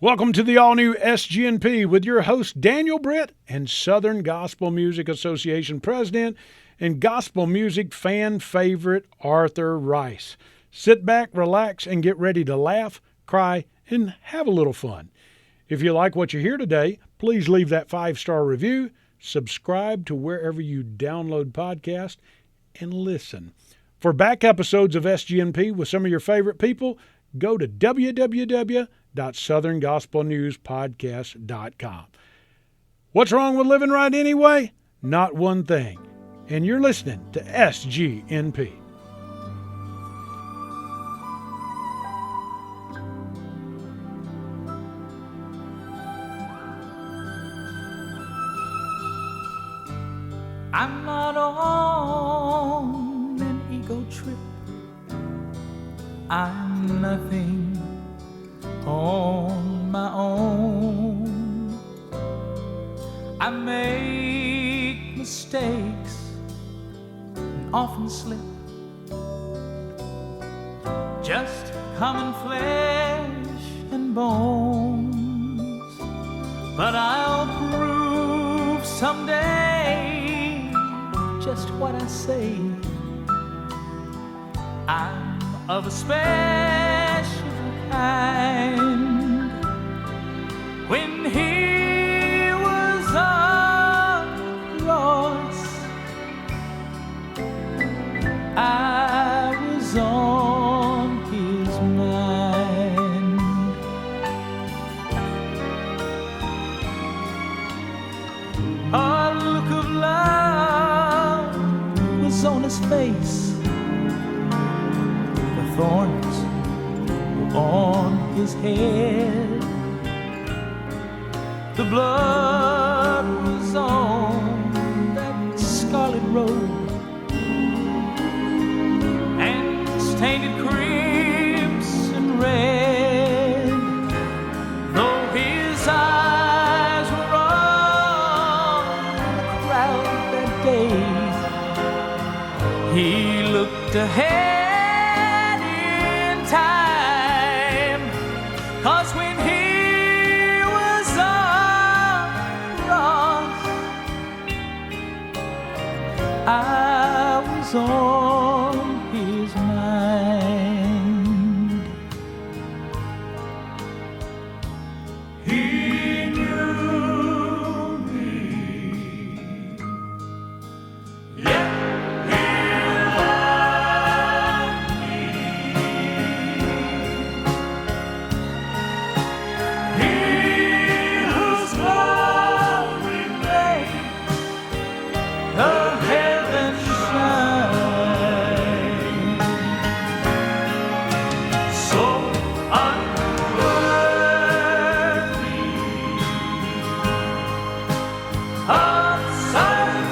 Welcome to the all-new SGNP with your host Daniel Britt and Southern Gospel Music Association President and gospel music fan favorite Arthur Rice. Sit back, relax, and get ready to laugh, cry, and have a little fun. If you like what you hear today, please leave that 5-star review, subscribe to wherever you download podcasts, and listen. For back episodes of SGNP with some of your favorite people, go to www.southerngospelnewspodcast.com. What's wrong with living right anyway? Not one thing. And you're listening to SGNP. I'm not on an ego trip. I'm nothing on my own. I make mistakes and often slip. Just common flesh and bones. But I'll prove someday just what I say. I'm of a special kind. When he was on the cross, I was on his mind. A look of love was on his face. Thorns were on his head. The blood was on that scarlet robe and stained it crimson red. Though his eyes were on the crowd that day, he looked ahead. Cause when he was on the cross, I was on his mind. He knew me, yet he loved me. The heavens shine, so unworthy of such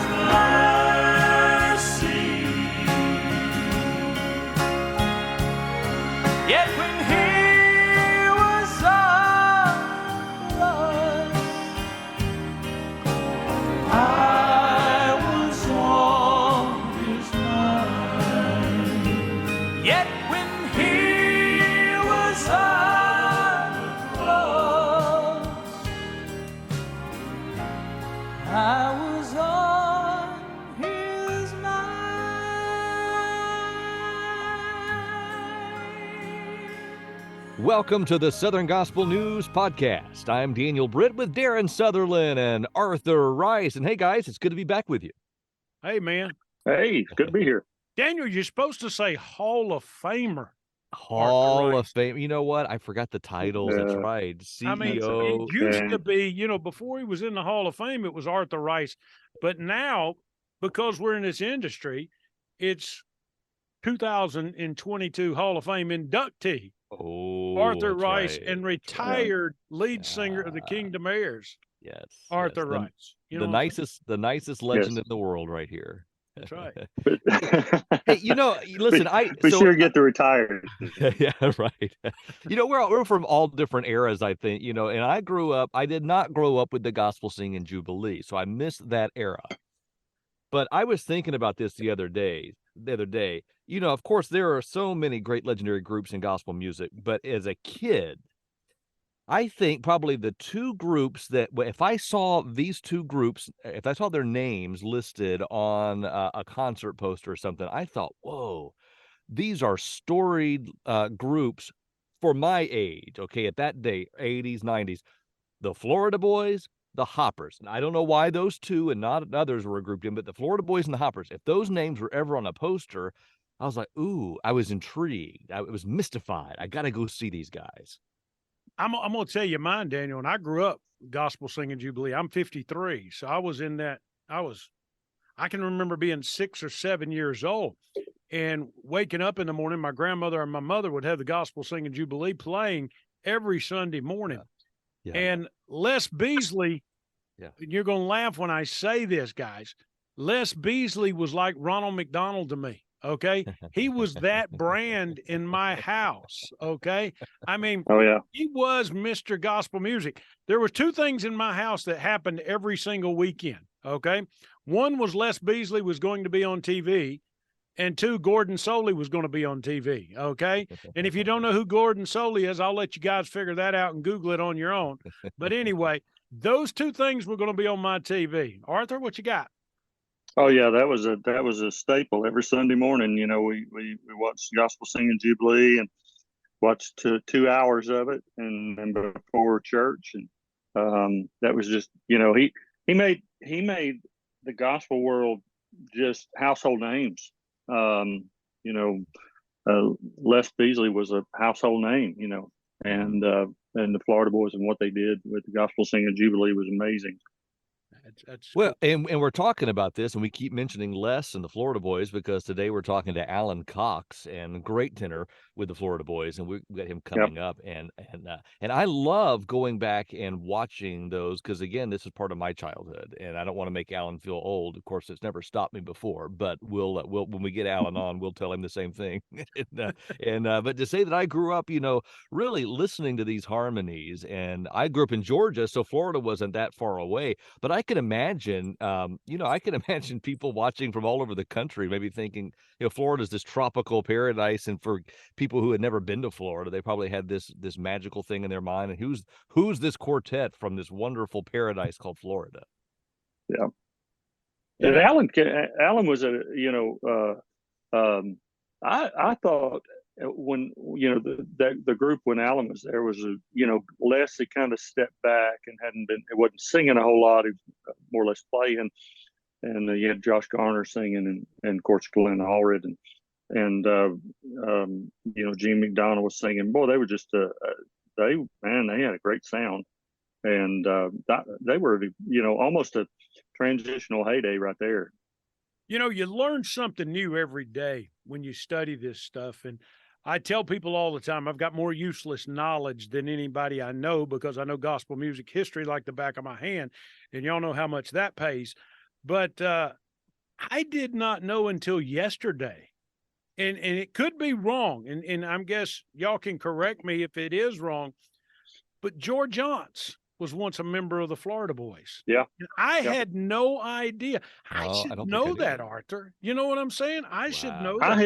mercy. Yet when he was on the cross, I yet when he was on the cross, I was on his mind. Welcome to the Southern Gospel News Podcast. I'm Daniel Britt with Darren Sutherland and Arthur Rice. And hey, guys, it's good to be back with you. Hey, man. Hey, good to be here. Daniel, you're supposed to say Hall of Famer. Hall of Fame. You know what? I forgot the titles. That's right. CEO. I mean, it used to be, before he was in the Hall of Fame, it was Arthur Rice. But now, because we're in this industry, it's 2022 Hall of Fame inductee. Oh, Arthur Rice, right. and retired lead singer of the Kingdom Heirs. Yes. Arthur yes. Rice. The nicest legend in the world right here. That's right. Hey, listen, we sure get to retire. Yeah, right. We're from all different eras, I think, and I did not grow up with the gospel singing Jubilee, so I missed that era. But I was thinking about this the other day. Of course, there are so many great legendary groups in gospel music, but as a kid, I think probably the two groups that if I saw these two groups, if I saw their names listed on a concert poster or something, I thought, whoa, these are storied groups for my age. Okay, at that day, 80s, 90s, the Florida Boys, the Hoppers. And I don't know why those two and not others were grouped in, but the Florida Boys and the Hoppers, if those names were ever on a poster, I was like, ooh, I was intrigued. I was mystified. I got to go see these guys. I'm going to tell you mine, Daniel, and I grew up gospel singing Jubilee. I'm 53, so I was in that. I can remember being 6 or 7 years old and waking up in the morning. My grandmother and my mother would have the gospel singing Jubilee playing every Sunday morning. Yeah. And Les Beasley, Yeah. and you're going to laugh when I say this, guys. Les Beasley was like Ronald McDonald to me. Okay. He was that brand in my house. Okay. I mean, Oh yeah. he was Mr. Gospel Music. There were two things in my house that happened every single weekend. Okay. One was Les Beasley was going to be on TV, and two, Gordon Soley was going to be on TV. Okay. And if you don't know who Gordon Soley is, I'll let you guys figure that out and Google it on your own. But anyway, those two things were going to be on my TV. Arthur, what you got? Oh yeah, that was a staple every Sunday morning. You know, we watched Gospel Singing Jubilee and watched 2 hours of it, and before church, and that was just, you know, he made the gospel world just household names. You know, Les Beasley was a household name. You know, and the Florida Boys and what they did with the Gospel Singing Jubilee was amazing. That's Well, and we're talking about this, and we keep mentioning Les and the Florida Boys because today we're talking to Allen Cox, and great tenor with the Florida Boys, and we got him coming up, and I love going back and watching those because again, this is part of my childhood, and I don't want to make Allen feel old. Of course, it's never stopped me before, but we'll when we get Allen on, we'll tell him the same thing. But to say that I grew up, you know, really listening to these harmonies, and I grew up in Georgia, so Florida wasn't that far away, but I can imagine, you know, I can imagine people watching from all over the country, maybe thinking, you know, Florida's this tropical paradise, and for people who had never been to Florida, they probably had this magical thing in their mind. And who's this quartet from this wonderful paradise called Florida? Yeah. You And know, Allen was I thought when, you know, the group when Allen was there was you know, Les had kind of stepped back and it wasn't singing a whole lot. He was more or less playing, and you had Josh Garner singing, and of course Glenn Allred, and you know, Gene McDonald was singing. Boy, they were just they had a great sound, and they were, you know, almost a transitional heyday right there. you know, you learn something new every day when you study this stuff. And I tell people all the time, I've got more useless knowledge than anybody I know because I know gospel music history like the back of my hand. And y'all know how much that pays. But I did not know until yesterday. And it could be wrong. And I guess y'all can correct me if it is wrong. But George Jones was once a member of the Florida Boys. Yeah. And I Yeah. had no idea. I Oh, I should don't think know I did that, either. Arthur. You know what I'm saying? I should know Wow. that. I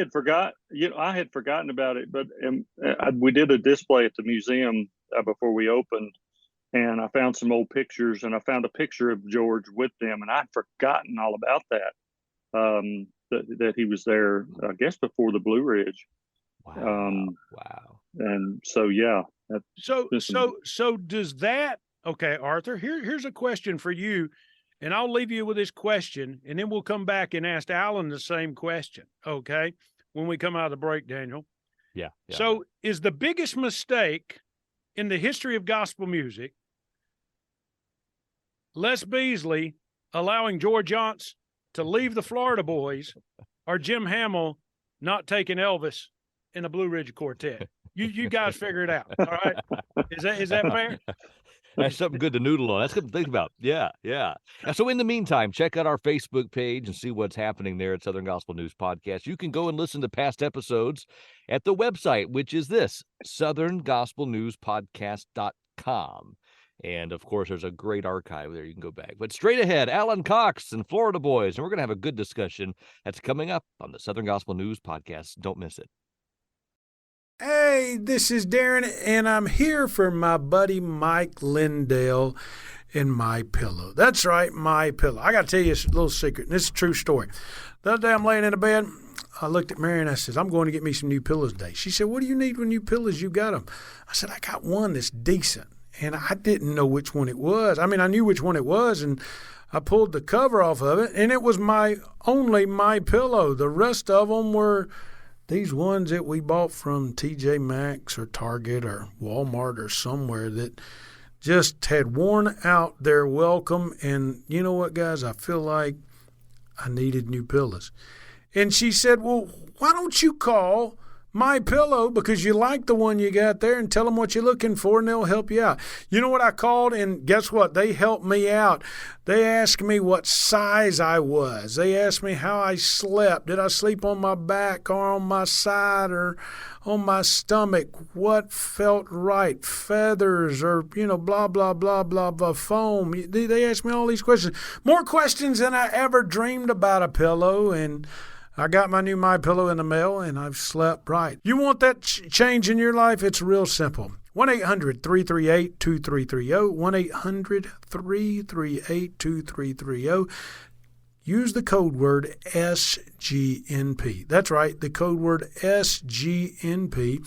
had forgotten about it, but we did a display at the museum before we opened, and I found some old pictures, and I found a picture of George with them, and I'd forgotten all about that. That he was there, I guess, before the Blue Ridge. Wow. And so, yeah. So does that, okay, Arthur, here's a question for you, and I'll leave you with this question, and then we'll come back and ask Alan the same question, okay, when we come out of the break, Daniel. Yeah. So is the biggest mistake in the history of gospel music Les Beasley allowing George Jones to leave the Florida Boys, or Jim Hamill not taking Elvis in the Blue Ridge Quartet? You guys figure it out. All right. Is that fair? That's something good to noodle on. That's good to think about. Yeah. And so in the meantime, check out our Facebook page and see what's happening there at Southern Gospel News Podcast. You can go and listen to past episodes at the website, which is this, southerngospelnewspodcast.com. And of course, there's a great archive there. You can go back. But straight ahead, Allen Cox and Florida Boys. And we're going to have a good discussion that's coming up on the Southern Gospel News Podcast. Don't miss it. Hey, this is Darren, and I'm here for my buddy Mike Lindell and My Pillow. That's right, My Pillow. I got to tell you a little secret, and this is a true story. The other day I'm laying in the bed. I looked at Mary and I said, I'm going to get me some new pillows today. She said, what do you need with new pillows? You got them. I said, I got one that's decent. And I didn't know which one it was. I mean, I knew which one it was, and I pulled the cover off of it, and it was only My Pillow. The rest of them were these ones that we bought from TJ Maxx or Target or Walmart or somewhere that just had worn out their welcome. And you know what, guys? I feel like I needed new pillows. And she said, well, why don't you call My Pillow, because you like the one you got there, and tell them what you're looking for, and they'll help you out. You know what I called, and guess what? They helped me out. They asked me what size I was. They asked me how I slept. Did I sleep on my back or on my side or on my stomach? What felt right? Feathers or, blah, blah, blah, blah, blah, foam. They asked me all these questions. More questions than I ever dreamed about a pillow, and I got my new My Pillow in the mail, and I've slept right. You want that change in your life? It's real simple. 1-800-338-2330. 1-800-338-2330. Use the code word SGNP. That's right, the code word SGNP.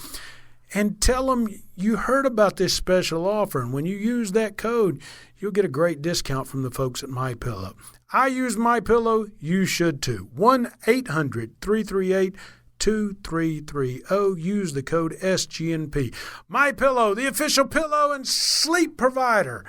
And tell them you heard about this special offer. And when you use that code, you'll get a great discount from the folks at My Pillow. I use My Pillow. You should too. 1-800-338-2330. Use the code SGNP. My Pillow, the official pillow and sleep provider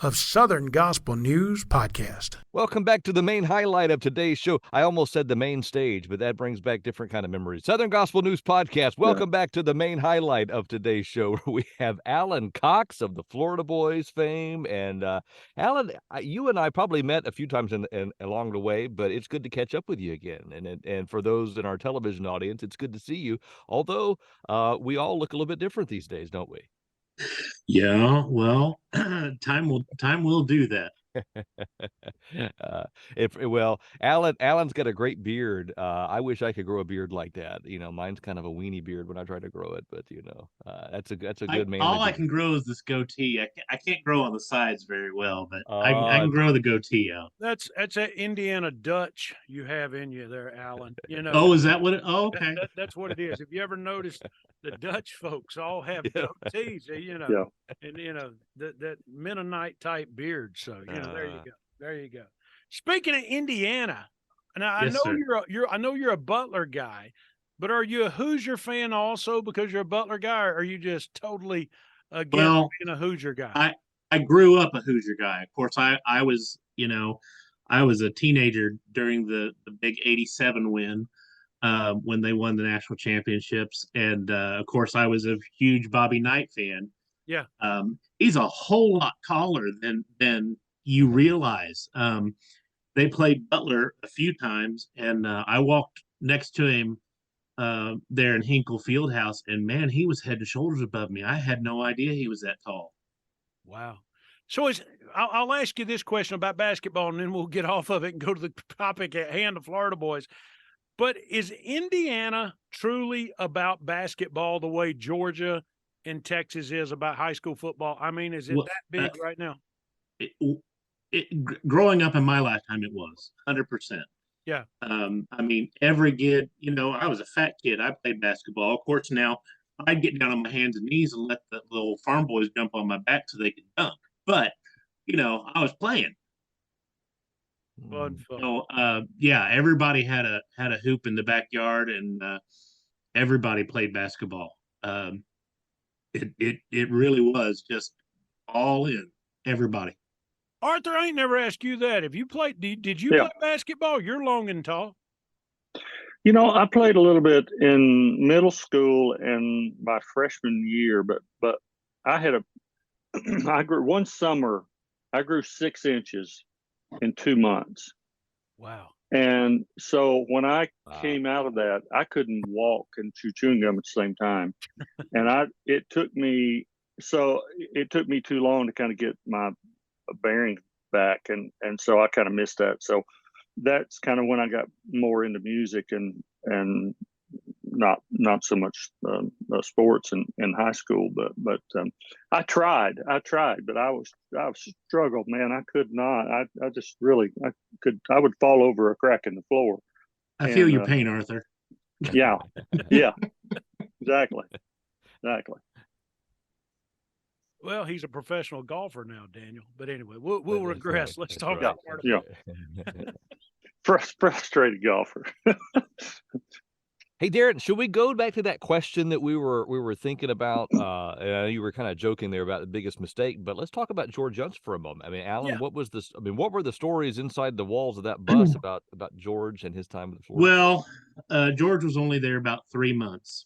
of Southern Gospel News Podcast. Welcome back to the main highlight of today's show. I almost said the main stage, but that brings back different kind of memories. Southern Gospel News Podcast. Welcome back to the main highlight of today's show, where we have Allen Cox of the Florida Boys fame. And Allen, you and I probably met a few times along the way, but it's good to catch up with you again. And for those in our television audience, it's good to see you. Although we all look a little bit different these days, don't we? Yeah, well, time will do that. Alan's got a great beard. I wish I could grow a beard like that. Mine's kind of a weenie beard when I try to grow it, but that's a good man. All I can grow is this goatee. I can't grow on the sides very well, but I can grow the goatee out. That's that Indiana Dutch you have in you there, Alan. Oh, is that what it? Oh, okay. That's what it is. Have you ever noticed the Dutch folks all have goatees? And that Mennonite type beard. So there you go. There you go. Speaking of Indiana, now I know I know you're a Butler guy, but are you a Hoosier fan also because you're a Butler guy, or are you just totally against being a Hoosier guy? I grew up a Hoosier guy. Of course, I was I was a teenager during the big '87 win when they won the national championships, and of course I was a huge Bobby Knight fan. Yeah, he's a whole lot taller than you realize. They played Butler a few times, and I walked next to him there in Hinkle Fieldhouse, and man, he was head and shoulders above me. I had no idea he was that tall. Wow. So I'll ask you this question about basketball, and then we'll get off of it and go to the topic at hand, the Florida Boys. But is Indiana truly about basketball the way Georgia and Texas is about high school football? I mean, is it that big right now? Growing up in my lifetime, it was 100%. Yeah. I mean, every kid, I was a fat kid. I played basketball. Of course, now I'd get down on my hands and knees and let the little farm boys jump on my back so they could dunk. But, I was playing. Fun. Everybody had a hoop in the backyard, and everybody played basketball. It really was just all in, everybody. Arthur, I ain't never asked you that. Have you played? Did you play basketball? You're long and tall. I played a little bit in middle school and my freshman year, but I grew one summer. I grew 6 inches in 2 months. Wow. And so when I came out of that, I couldn't walk and chew chewing gum at the same time. And it took me too long to kind of get my bearings back. And so I kind of missed that. So that's kind of when I got more into music and not so much sports in high school, but I tried, but I struggled, man. I could not. I just really I would fall over a crack in the floor. I feel your pain, Arthur. Yeah, exactly. Well, he's a professional golfer now, Daniel. But anyway, we'll regress. Right. Let's That's talk right. about Arthur. Yeah. Frustrated golfer. Hey, Darren, should we go back to that question that we were thinking about? You were kind of joking there about the biggest mistake, but let's talk about George Youngs for a moment. I mean, Alan, Yeah. what was this? I mean, what were the stories inside the walls of that bus about George and his time with the Florida? Well, George was only there about 3 months,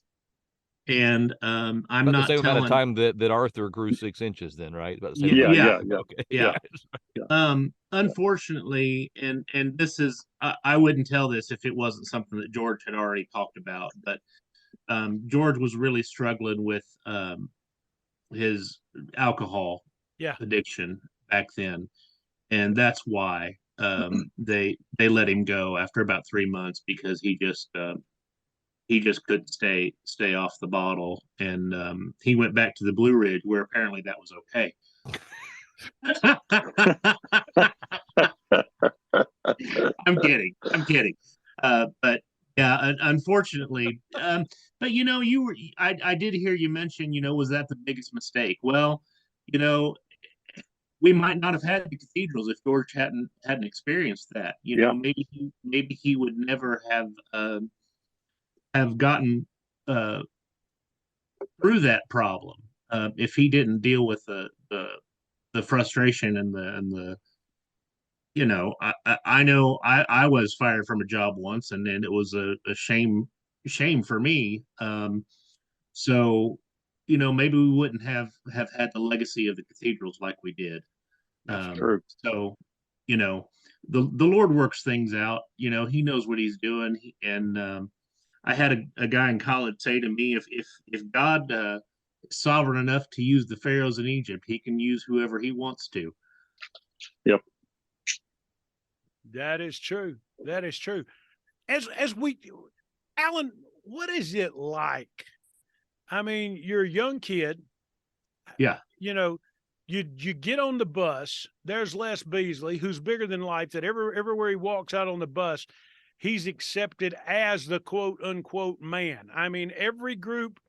and I'm About not the same amount of telling. time that Arthur grew 6 inches, then, right? About the same Yeah, amount. Yeah. Okay. Yeah. Unfortunately, and this is I wouldn't tell this if it wasn't something that George had already talked about, but George was really struggling with his alcohol Yeah. addiction back then, and that's why they let him go after about 3 months, because he just couldn't stay off the bottle, and he went back to the Blue Ridge, where apparently that was okay. I'm kidding. But yeah, unfortunately, but I did hear you mention, was that the biggest mistake? Well, you know, we might not have had the cathedrals if George hadn't experienced that. Maybe he would never have gotten through that problem if he didn't deal with the frustration and the I know I was fired from a job once, and then it was a shame for me. So maybe we wouldn't have had the legacy of the cathedrals like we did. That's true. So the Lord works things out. He knows what he's doing. And I had a guy in college say to me, if God is sovereign enough to use the pharaohs in Egypt, he can use whoever he wants to. Yep. That is true. That is true. Alan, what is it like? I mean, you're a young kid. Yeah. You get on the bus. There's Les Beasley, who's bigger than life, that everywhere he walks out on the bus, he's accepted as the quote unquote man. I mean, every group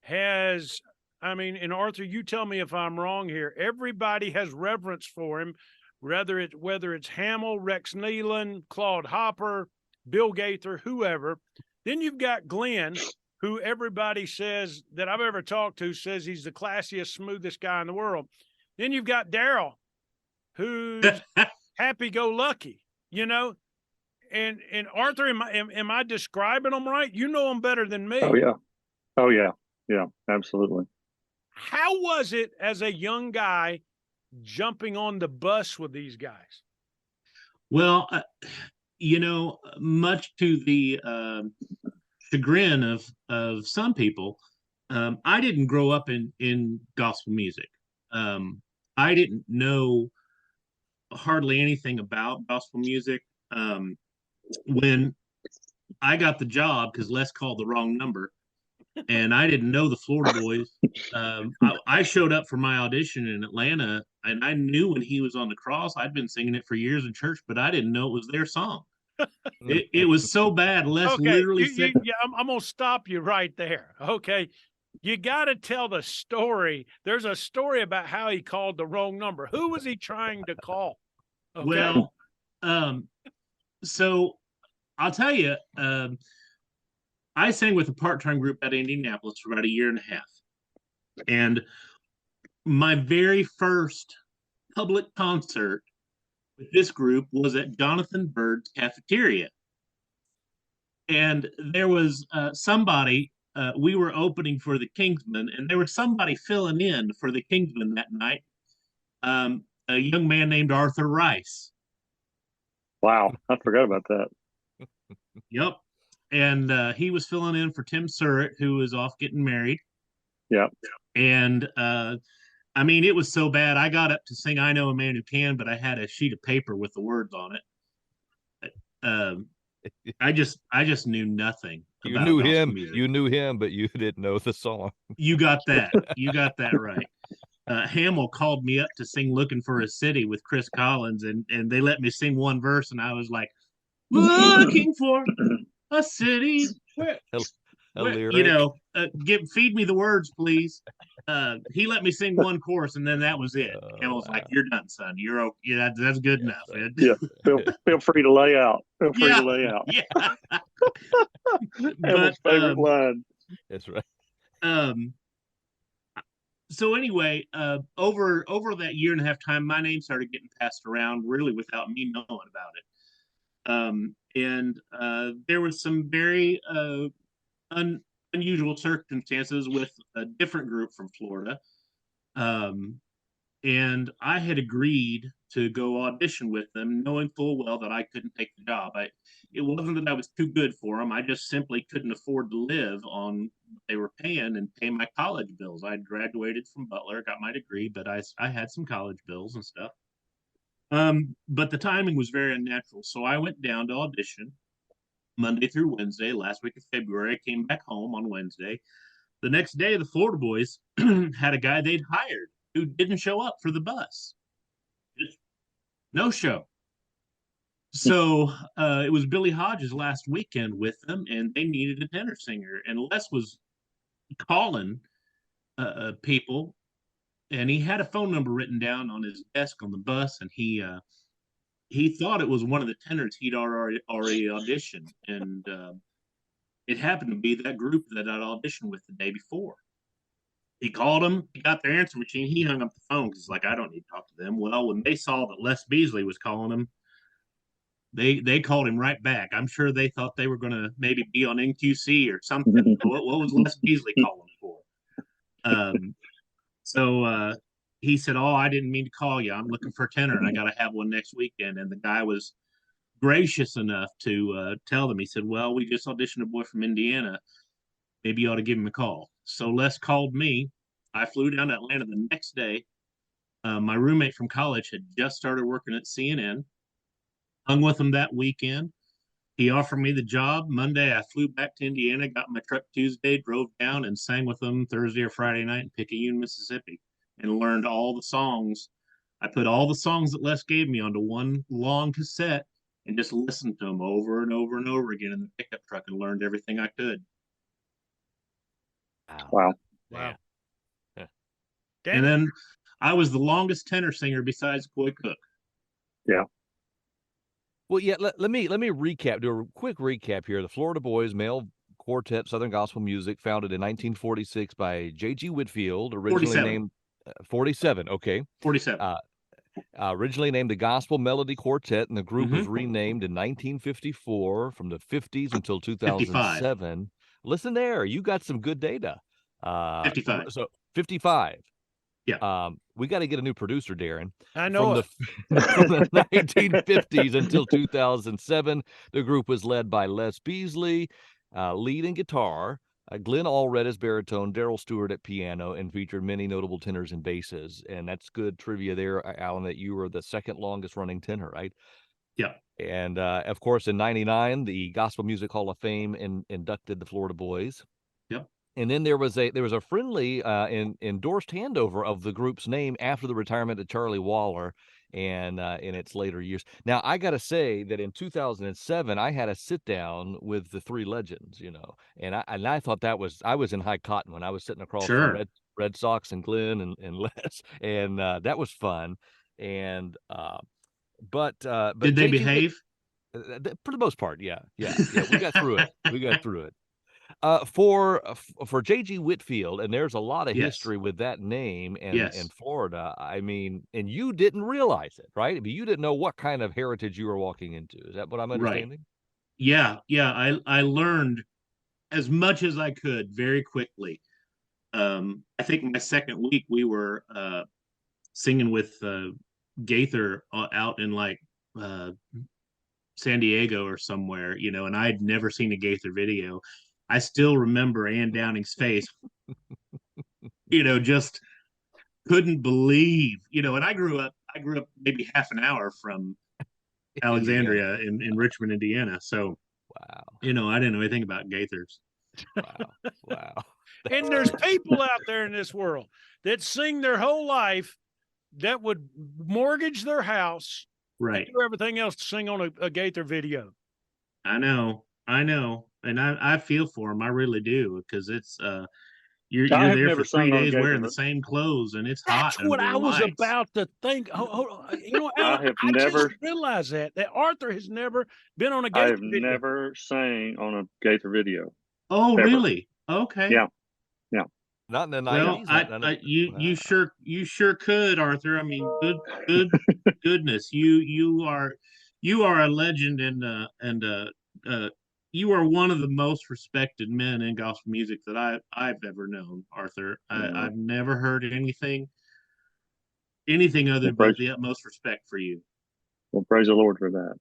has, and Arthur, you tell me if I'm wrong here. Everybody has reverence for him, whether it's Hamill, Rex Nealon, Claude Hopper, Bill Gaither, whoever. Then you've got Glenn, who everybody says that I've ever talked to says he's the classiest, smoothest guy in the world. Then you've got Daryl, who's happy-go-lucky, And Arthur, am I describing them right? You know them better than me. Oh yeah, absolutely. How was it as a young guy jumping on the bus with these guys? Well, much to the chagrin of some people, I didn't grow up in gospel music. I didn't know hardly anything about gospel music. When I got the job, because Les called the wrong number, and I didn't know the Florida Boys. I showed up for my audition in Atlanta, and I knew when he was on the cross. I'd been singing it for years in church, but I didn't know it was their song. It was so bad. Les literally said, I'm going to stop you right there. Okay. You got to tell the story. There's a story about how he called the wrong number. Who was he trying to call? Okay. Well, so I'll tell you, I sang with a part-time group at Indianapolis for about a year and a half. And my very first public concert with this group was at Jonathan Bird's cafeteria. And there was somebody, we were opening for the Kingsmen, and there was somebody filling in for the Kingsmen that night, a young man named Arthur Rice. Wow, I forgot about that. Yep. And he was filling in for Tim Surratt, who was off getting married. Yeah. And it was so bad. I got up to sing "I Know a Man Who Can," but I had a sheet of paper with the words on it. I just knew nothing. You about knew gospel him. music. You knew him, but you didn't know the song. You got that. You got that right. Hamill called me up to sing "Looking for a City" with Chris Collins, and they let me sing one verse, and I was like, "Looking for a city where, A lyric. feed me the words, please." He let me sing one chorus, and then that was it. Hamill's like, "You're done, son. You're okay. Yeah, that's good enough." Right. Yeah, feel free to lay out. Feel free to lay out. Yeah. Hamill's favorite line. That's right. So anyway, over that year and a half time, my name started getting passed around really without me knowing about it. And there was some very unusual circumstances with a different group from Florida. And I had agreed to go audition with them, knowing full well that I couldn't take the job. It wasn't that I was too good for them. I just simply couldn't afford to live on what they were paying and pay my college bills. I graduated from Butler, got my degree, but I had some college bills and stuff. But the timing was very unnatural. So I went down to audition Monday through Wednesday, last week of February. I came back home on Wednesday. The next day, the Florida boys had a guy they'd hired who didn't show up for the bus. Just no show. So it was Billy Hodges last weekend with them, and they needed a tenor singer. And Les was calling people, and he had a phone number written down on his desk on the bus, and he thought it was one of the tenors he'd already auditioned, and it happened to be that group that I'd auditioned with the day before. He called them, he got their answer machine, he hung up the phone because he's like, I don't need to talk to them. Well, when they saw that Les Beasley was calling them, they called him right back. I'm sure they thought they were going to maybe be on NQC or something. what was Les Beasley calling for? So he said, "Oh, I didn't mean to call you. I'm looking for a tenor, and I got to have one next weekend." And the guy was gracious enough to tell them. He said, "Well, we just auditioned a boy from Indiana. Maybe you ought to give him a call." So Les called me. I flew down to Atlanta the next day. My roommate from college had just started working at CNN. Hung with him that weekend. He offered me the job. Monday, I flew back to Indiana, got my truck Tuesday, drove down and sang with them Thursday or Friday night in Picayune, Mississippi, and learned all the songs. I put all the songs that Les gave me onto one long cassette and just listened to them over and over and over again in the pickup truck and learned everything I could. Wow. Wow. Yeah. And then I was the longest tenor singer besides Coy Cook. Yeah. Well, yeah. Let me recap. Do a quick recap here. The Florida Boys, male quartet, Southern gospel music, founded in 1946 by J.G. Whitfield, originally 47. named 47. Okay. 47. Originally named the Gospel Melody Quartet, and the group was renamed in 1954 from the 50s until 2007. 55. Listen there, you got some good data. 55. So 55. Yeah. We got to get a new producer, Darren. I know from the 1950s until 2007, the group was led by Les Beasley, lead and guitar, Glenn Allred as baritone, Daryl Stewart at piano, and featured many notable tenors and basses. And that's good trivia there, Alan, that you were the second longest running tenor, right? Yeah. And of course, in '99, the Gospel Music Hall of Fame inducted the Florida Boys. Yep. And then there was a friendly endorsed handover of the group's name after the retirement of Charlie Waller, and in its later years. Now, I got to say that in 2007, I had a sit down with the three legends, and I thought I was in high cotton when I was sitting across from Red Sox and Glenn and Les, and that was fun. And but did they behave? For the most part, yeah. We got through it. For J.G. Whitfield, and there's a lot of history with that name and Florida. I mean, and you didn't realize it, right? I mean, you didn't know what kind of heritage you were walking into. Is that what I'm understanding? Right. Yeah. I learned as much as I could very quickly. I think my second week we were singing with Gaither out in like San Diego or somewhere, and I'd never seen a Gaither video. I still remember Ann Downing's face, just couldn't believe, and I grew up maybe half an hour from Alexandria in Richmond, Indiana. So Wow. You know, I didn't know anything about Gaithers. Wow. Wow. And there's people out there in this world that sing their whole life that would mortgage their house Right. and do everything else to sing on a Gaither video. I know. And I feel for them. I really do, because it's you're I have there never for 3 sung on a days wearing the Gaither. same clothes, and it's That's hot what under I the was lights. about to think. Hold on. You know, Alan, have I never- just realized that Arthur has never been on a I Gaither have video. never sang on a Gaither video. Oh, ever. really? Okay. Yeah. Not in the 90s. Well, you sure could, Arthur. I mean, goodness, you are a legend, and you are one of the most respected men in gospel music that I've ever known, Arthur. I've never heard anything other Well, but the utmost respect for you. Well, praise the Lord for that.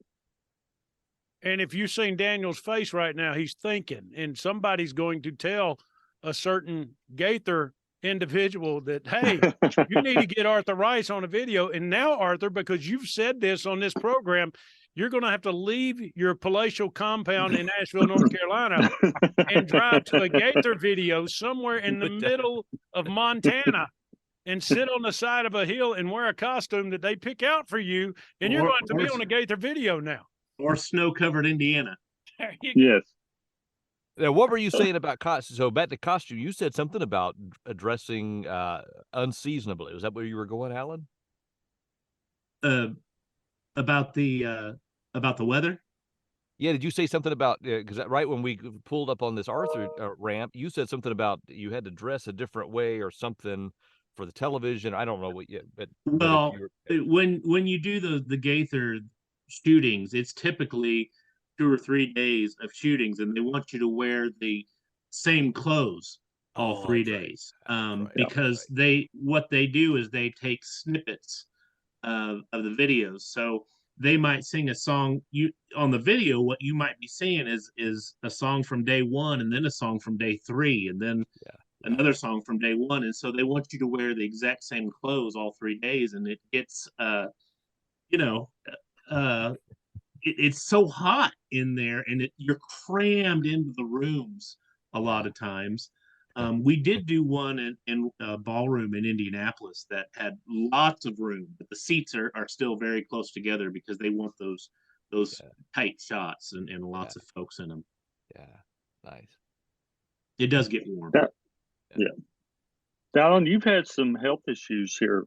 And if you've seen Daniel's face right now, he's thinking, and somebody's going to tell a certain Gaither individual that, hey, you need to get Arthur Rice on a video. And now, Arthur, because you've said this on this program, you're going to have to leave your palatial compound in Asheville, North Carolina, and drive to a Gaither video somewhere in the middle of Montana and sit on the side of a hill and wear a costume that they pick out for you. And you're going to be on a Gaither video now. Or snow-covered Indiana. There you go. Yes. Now, what were you saying about costume? So back to costume, you said something about dressing unseasonably. Was that where you were going, Alan? About the weather? Yeah, did you say something about, because right when we pulled up on this Arthur ramp, you said something about you had to dress a different way or something for the television. I don't know what yet, but Well, but if when you do the Gaither shootings, it's typically 2 or 3 days of shootings, and they want you to wear the same clothes all 3 days. Because what they do is they take snippets of the videos. So they might sing a song on the video. What you might be seeing is a song from day 1, and then a song from day 3, and then another song from day 1. And so they want you to wear the exact same clothes all 3 days, and it gets it's so hot in there, and you're crammed into the rooms a lot of times. We did do one in a ballroom in Indianapolis that had lots of room, but the seats are still very close together because they want those tight shots and lots of folks in them. Yeah, nice. It does get warm. Yeah. Alan, you've had some health issues here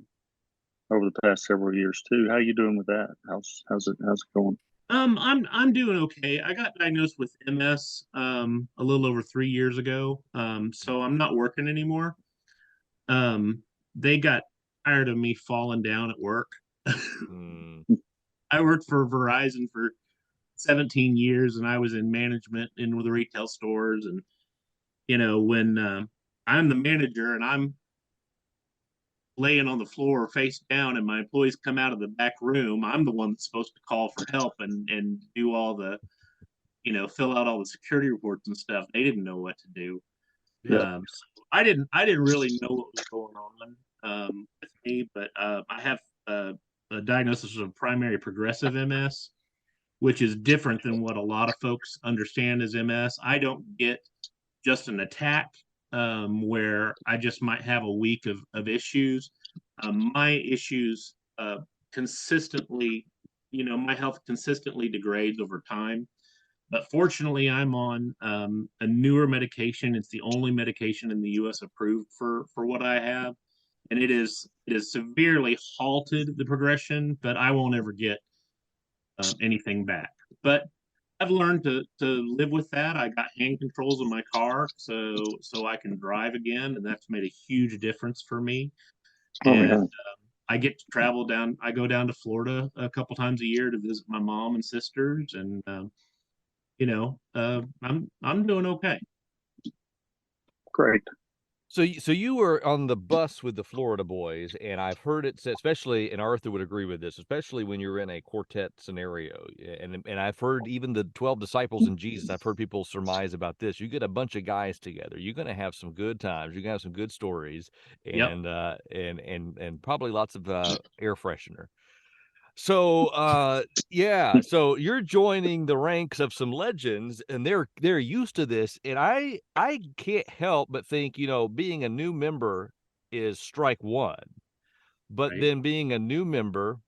over the past several years too. How are you doing with that? How's it going? I'm doing okay. I got diagnosed with MS a little over 3 years ago. So I'm not working anymore. They got tired of me falling down at work. I worked for Verizon for 17 years, and I was in management in the retail stores. And when I'm the manager and I'm laying on the floor face down, and my employees come out of the back room, I'm the one that's supposed to call for help and do all the, fill out all the security reports and stuff. They didn't know what to do. So I didn't really know what was going on with me, but I have a diagnosis of primary progressive MS, which is different than what a lot of folks understand as MS. I don't get just an attack where I just might have a week of issues. My issues consistently, my health consistently degrades over time. But fortunately, I'm on a newer medication. It's the only medication in the U.S. approved for what I have, and it is severely halted the progression. But I won't ever get anything back. But I've learned to live with that. I got hand controls in my car, so I can drive again, and that's made a huge difference for me. And I get to travel down. I go down to Florida a couple times a year to visit my mom and sisters, and I'm doing okay. Great. So you were on the bus with the Florida boys, and I've heard it said, especially, and Arthur would agree with this, especially when you're in a quartet scenario. And I've heard even the 12 disciples in Jesus, I've heard people surmise about this. You get a bunch of guys together, you're going to have some good times, you're going to have some good stories, and probably lots of air freshener. So yeah, so you're joining the ranks of some legends, and they're used to this, and I can't help but think, being a new member is strike one, but Right. then being a new member,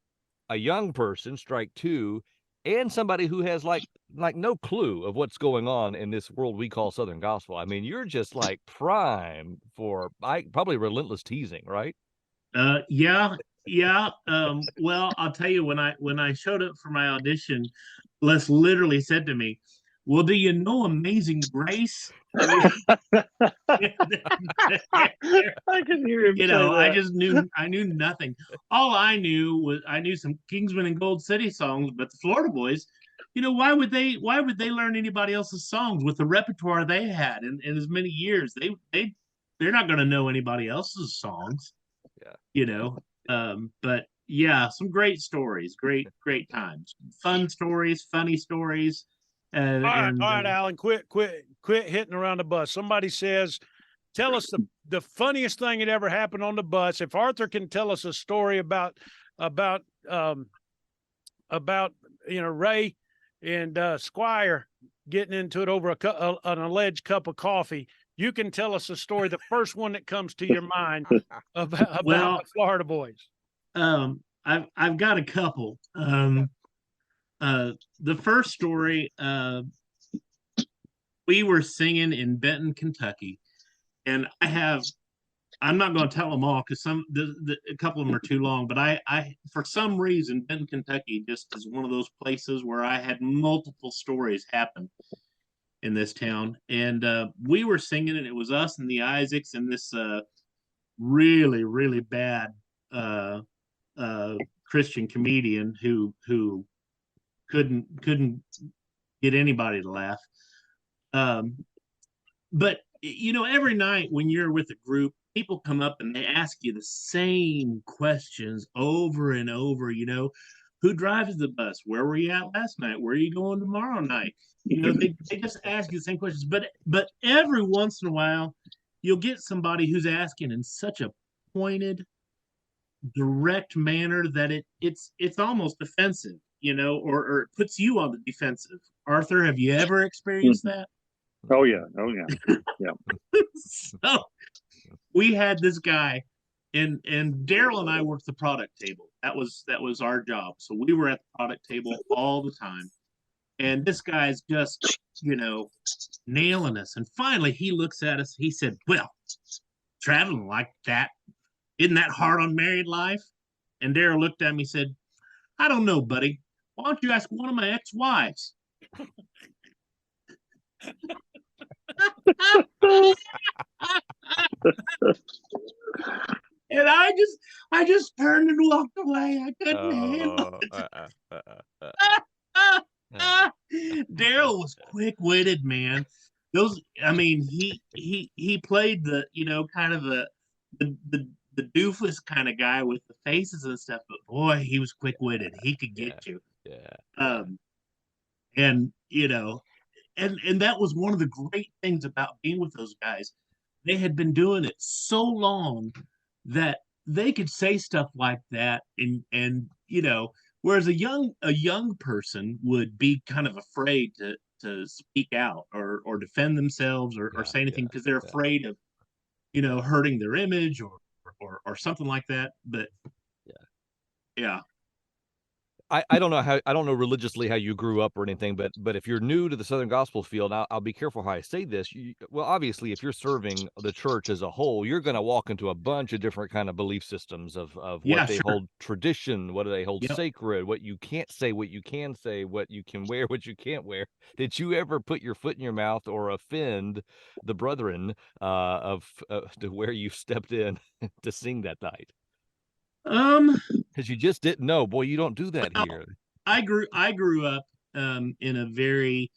a young person, strike two, and somebody who has like no clue of what's going on in this world we call Southern gospel. I mean, you're just like prime for probably relentless teasing, right? Yeah, yeah. Well, I'll tell you, when I showed up for my audition, Les literally said to me, "Well, do you know Amazing Grace?" I mean, I can hear him say that. I knew nothing. All I knew was I knew some Kingsman and Gold City songs, but the Florida Boys, why would they learn anybody else's songs with the repertoire they had in as many years? They're not going to know anybody else's songs, Yeah. you know. But yeah, some great stories, great times, fun stories, funny stories, All and right, Alan, quit hitting around the bus. Somebody says, tell us the funniest thing that ever happened on the bus. If Arthur can tell us a story about Ray and Squire getting into it over an alleged cup of coffee, you can tell us a story, the first one that comes to your mind about well, the Florida Boys. I've got a couple. The first story, we were singing in Benton, Kentucky, and I'm not going to tell them all because a couple of them are too long. But I for some reason Benton, Kentucky, just is one of those places where I had multiple stories happen in this town, and we were singing, and it was us and the Isaacs and this really bad uh, Christian comedian who couldn't get anybody to laugh. But every night when you're with a group, people come up and they ask you the same questions over and over. Who drives the bus? Where were you at last night? Where are you going tomorrow night? They just ask you the same questions. But every once in a while, you'll get somebody who's asking in such a pointed, direct manner that it's almost offensive, or it puts you on the defensive. Arthur, have you ever experienced that? Oh yeah, yeah. So we had this guy, and Daryl and I worked the product table. That was our job. So we were at the product table all the time. And this guy's just, nailing us. And finally he looks at us. He said, "Well, traveling like that, isn't that hard on married life?" And Daryl looked at me and said, "I don't know, buddy. Why don't you ask one of my ex-wives?" And I just turned and walked away. I couldn't handle it. Daryl was quick-witted, man. He played the, kind of the doofus kind of guy with the faces and stuff, but boy, he was quick-witted. He could get you. Yeah. And and that was one of the great things about being with those guys. They had been doing it so long that they could say stuff like that, and whereas a young person would be kind of afraid to speak out or defend themselves or say anything because they're afraid of hurting their image or something like that. But yeah. I don't know religiously how you grew up or anything, but if you're new to the Southern Gospel field, I'll be careful how I say this. Well, obviously, if you're serving the church as a whole, you're going to walk into a bunch of different kind of belief systems of what they hold tradition, what do they hold sacred, what you can't say, what you can say, what you can wear, what you can't wear. Did you ever put your foot in your mouth or offend the brethren to where you stepped in to sing that night? Because you just didn't know. Boy, you don't do that here. I grew up in a very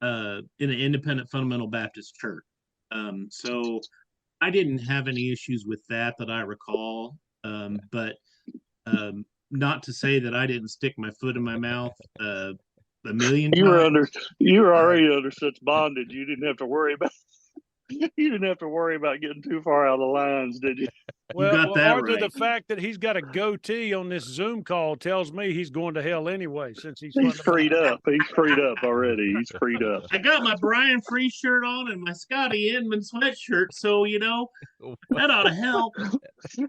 in an independent fundamental Baptist church. So I didn't have any issues with that I recall. But not to say that I didn't stick my foot in my mouth a million times. You were already under such bondage. You didn't have to worry about You didn't have to worry about getting too far out of the lines, did you? got that Arthur, right. the fact that he's got a goatee on this Zoom call tells me he's going to hell anyway, since he's He's freed up. He's freed up already. He's freed up. I got my Brian Free shirt on and my Scotty Inman sweatshirt, so that ought to help.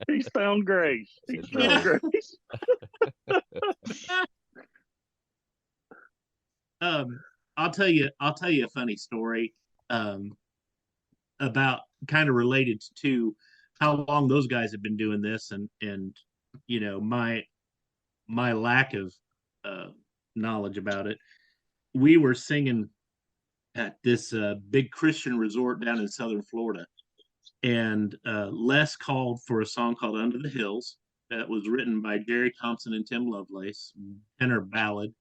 He's found grace. He's found grace. I'll tell you a funny story about kind of related to how long those guys have been doing this, and my lack of knowledge about it. We were singing at this big Christian resort down in southern Florida, and Les called for a song called "Under the Hills" that was written by Jerry Thompson and Tim Lovelace, tenor ballad.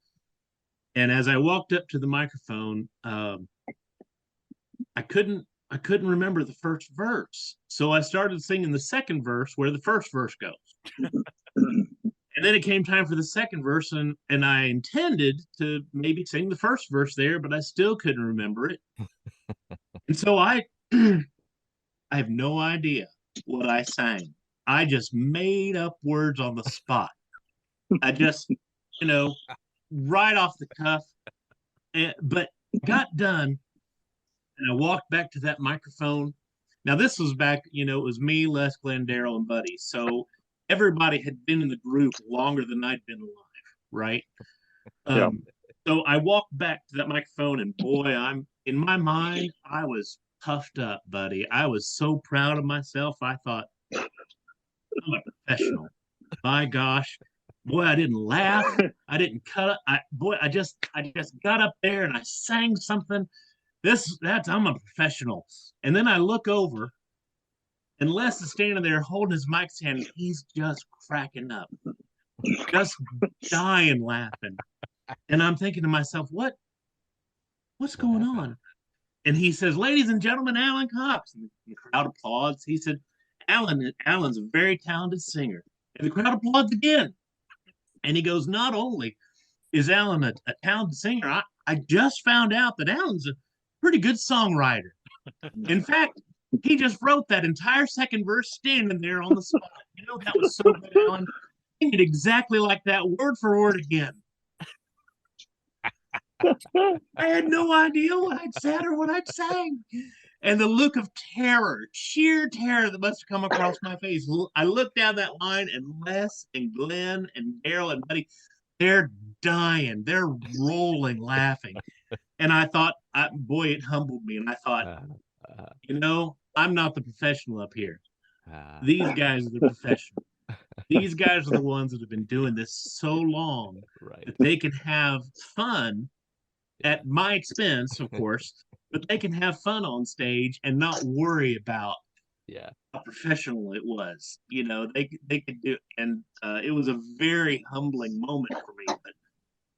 And as I walked up to the microphone, I couldn't remember the first verse, so I started singing the second verse where the first verse goes. And then it came time for the second verse, and I intended to maybe sing the first verse there, but I still couldn't remember it. And so I have no idea what I sang. I just made up words on the spot. I just, right off the cuff, but got done, and I walked back to that microphone. Now, this was back, it was me, Les, Glenn, Daryl, and Buddy. So everybody had been in the group longer than I'd been alive, right? Yeah. So I walked back to that microphone, and boy, in my mind, I was puffed up, Buddy. I was so proud of myself. I thought, I'm a professional. My gosh. Boy, I didn't laugh. I didn't cut up. I just got up there and I sang something. I'm a professional. And then I look over, and Les is standing there holding his mic stand, and he's just cracking up, just dying laughing. And I'm thinking to myself, what's going on? And he says, "Ladies and gentlemen, Allen Cox." And the crowd applauds. He said, Allen's a very talented singer. And the crowd applauds again. And he goes, "Not only is Allen a talented singer, I just found out that Allen's a pretty good songwriter. In fact, he just wrote that entire second verse standing there on the spot. That was so good, Allen. Sing it exactly like that, word for word again." I had no idea what I'd said or what I'd sang. And the look of terror, sheer terror that must have come across my face. I looked down that line, and Les and Glenn and Daryl and Buddy, they're dying. They're rolling, laughing. And I thought, boy, it humbled me. And I thought, I'm not the professional up here. These guys are the professional. These guys are the ones that have been doing this so long that they can have fun at my expense, of course, but they can have fun on stage and not worry about how professional it was. They could do, and it was a very humbling moment for me. But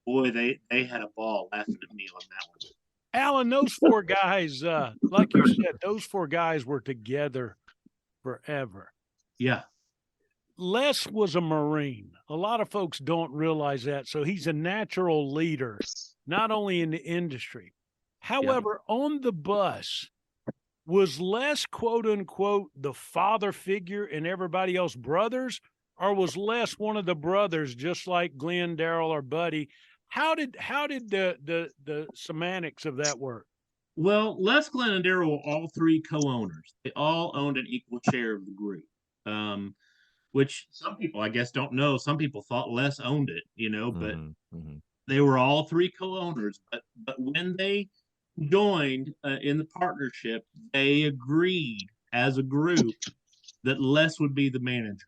boy, they had a ball laughing at me on that one. Allen, those four guys, like you said, those four guys were together forever. Yeah. Les was a Marine. A lot of folks don't realize that. So he's a natural leader, not only in the industry. However, on the bus, was Les, quote unquote, the father figure and everybody else brothers? Or was Les one of the brothers, just like Glenn, Daryl, or Buddy? How did the semantics of that work? Well, Les, Glenn, and Daryl were all three co-owners. They all owned an equal share of the group, which some people, I guess, don't know. Some people thought Les owned it, but they were all three co-owners. But when they joined in the partnership, they agreed as a group that Les would be the manager.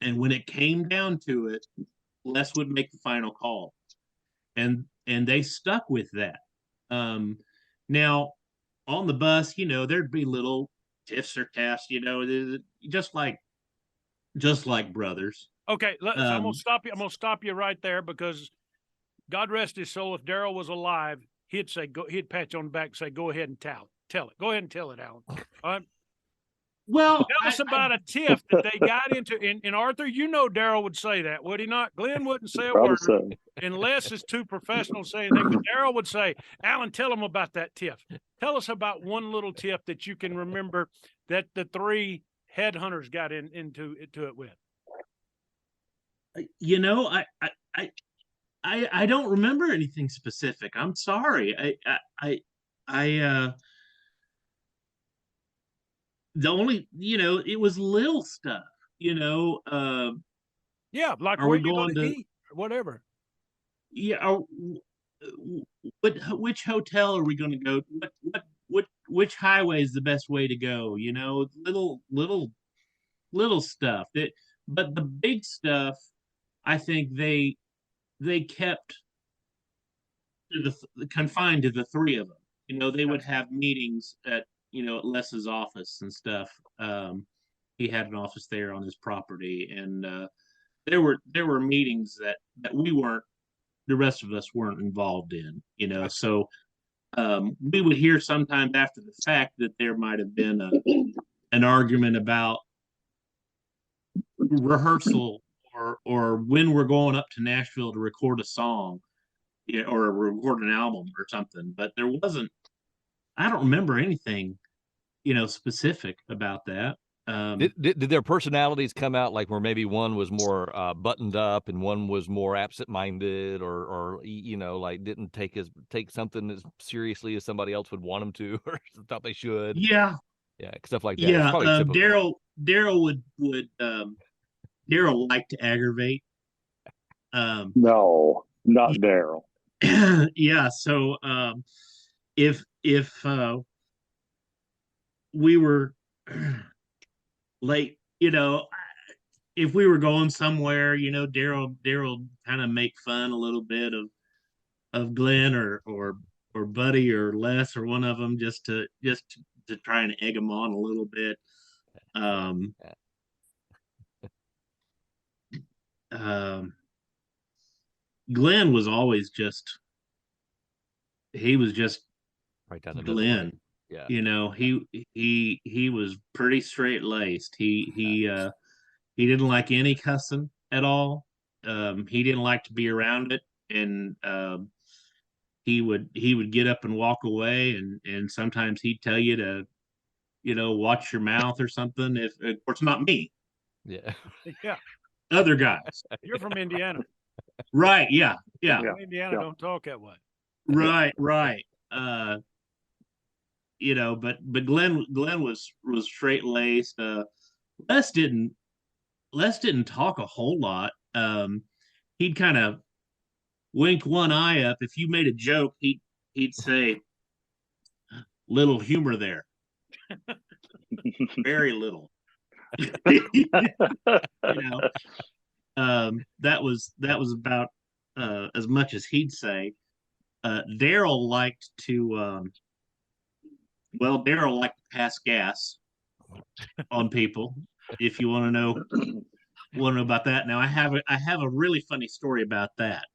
And when it came down to it, Les would make the final call. And they stuck with that. Now, on the bus, there'd be little tiffs or taps, just like brothers. Okay, I'm gonna stop you. I'm gonna stop you right there, because God rest his soul, if Daryl was alive, he'd say, he'd pat you on the back and say, "Go ahead and tell it. Go ahead and tell it, Allen." All right. Well, Tell us about a tiff that they got into. And Arthur, you know Daryl would say that, would he not? Glenn wouldn't say a Probably word, so. and Les is too professional to say anything. But Daryl would say, Alan, tell them about that tiff. Tell us about one little tiff that you can remember that the three headhunters got into it with. you know, I don't remember anything specific. I'm sorry. The only, it was little stuff, Yeah, like are where we you going going to to, eat or whatever. yeah, which hotel are we going to go? Which highway is the best way to go? Little stuff but the big stuff, I think they kept to confined to the three of them. They would have meetings at Les's office and stuff. He had an office there on his property, and there were meetings that the rest of us weren't involved in. So we would hear sometimes after the fact that there might have been an argument about rehearsal or when we're going up to Nashville to record a song, or record an album or something. But there wasn't. I don't remember anything, specific about that. Did their personalities come out, like where maybe one was more buttoned up and one was more absent-minded, or like didn't take something as seriously as somebody else would want them to, or thought they should? Yeah, Stuff like that. It's yeah. probably typical. Daryl would Daryl liked to aggravate. No, not Daryl. Yeah. So if we were late, if we were going somewhere, Daryl kind of make fun a little bit of Glenn or Buddy or Les or one of them, just to try and egg them on a little bit. Glenn was always he was just Right down the middle. Glenn. Yeah. He was pretty straight laced. He didn't like any cussing at all. He didn't like to be around it, and he would get up and walk away, and sometimes he'd tell you to, watch your mouth or something. If of course not me, Yeah. Yeah, other guys. you're from Indiana. Right? Yeah. Indiana don't talk that way. Right. But Glenn was straight laced. Les didn't talk a whole lot. He'd kind of wink one eye up. If you made a joke, he'd say, "Little humor there." Very little. That was about as much as he'd say. Daryl liked to pass gas on people. If you want to know about that. Now I have a really funny story about that.